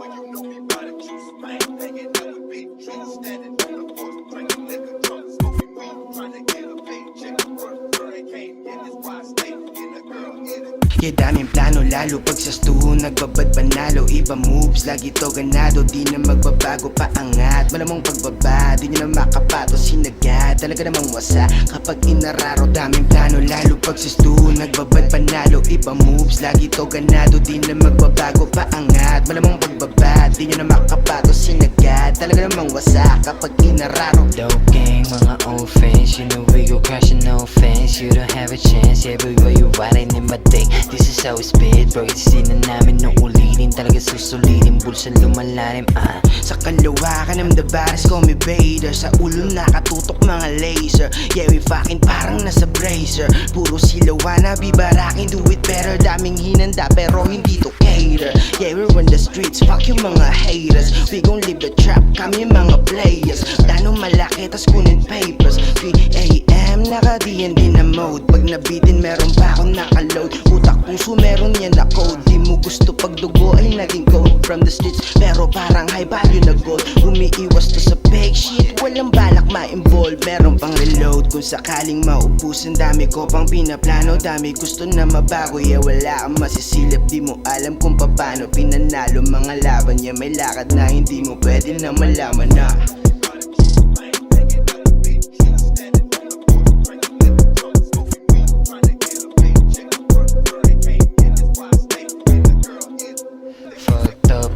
When you know me by the juice, man, hanging out with big trees, standing on the porch, drinking liquor, drunk, smoking weed, trying to get a paycheck. Work, hurricane in this wide state, and the girl in it. Kaya daming plano lalo pag sa stuho nagbabad panalo. Iba moves, lagi to ganado, di na magbabago paangat. Malamang pagbaba, di nyo na makapato sinagad. Talaga namang wasa kapag inararo. Daming plano lalo pag sa stuho nagbabad panalo. Iba moves, lagi to ganado, di na magbabago paangat. Malamang pagbaba, di nyo na makapato sinagad. Talaga namang wasa kapag inararo. Dope gang, mga old fans, you know we go crushing, no offense. You don't have a chance, everywhere you riding in my day. This is how we spit, bro, it's na namin nung ulitin. Talaga susulitin, bulsa lumalalim, Sa kalawakan ng the baddest, call me Vader. Sa ulo nakatutok mga laser. Yeah, we fucking parang nasa bracer. Puro silawan na bibarakin, do it better. Daming hinanda pero hindi to cater. Yeah, we're on the streets, fuck yung mga haters. We gon' leave the trap, kami mga players. Plano malaki, tas kunin papers. 3 AM, naka-D&D na mode. Pag nabitin, meron pa akong nakaload. Utak puso, meron yan na code. Di mo gusto pag dugo ay naging gold from the streets, pero parang high value na gold. Umiiwas to sa fake shit, walang balak ma-involve. Meron pang reload kung sakaling maubusan. Dami ko pang pinaplano, dami gusto na mabago. Yeah, wala kang masisilip, di mo alam kung paano pinanalo mga laban. Yeah, may lakad na hindi mo pwede na malaman na.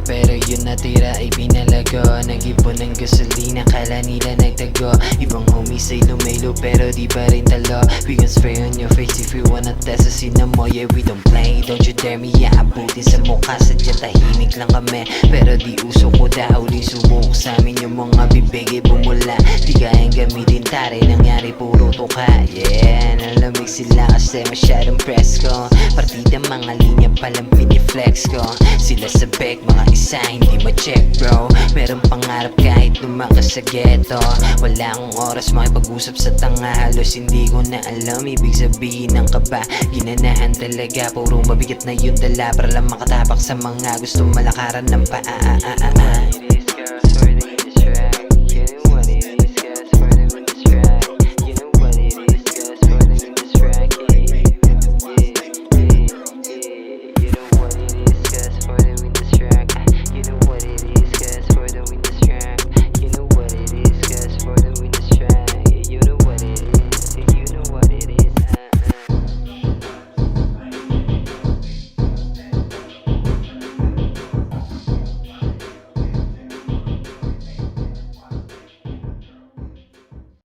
pero yun natira ay pinalago. Nag-ipon ng gasolina, kala nila nagtago. Ibang homies ay lumelo pero di pa rin talo. We can spray on your face if you wanna test sa mo. Yeah, we don't play, don't you dare me. Aabutin sa mukha, sadya tahimik lang kami. Pero di uso ko daw, di subok sa amin yung mga bibig ay bumula. Di kayang gamitin tari, nangyari puro tuka. Yeah, nalamig sila kasi masyadong presko. Partida mga linya palang piniflex ko. Sila sa back, mga isa hindi ma-check bro. Meron pangarap kahit lumakas sa ghetto. Wala akong oras makipag-usap sa tanga. Halos hindi ko na alam ibig sabihin ng kaba. Ginanahan talaga, puro mabigat na yung dala. Para lang makatapak sa mga gustong malakaran ng paa.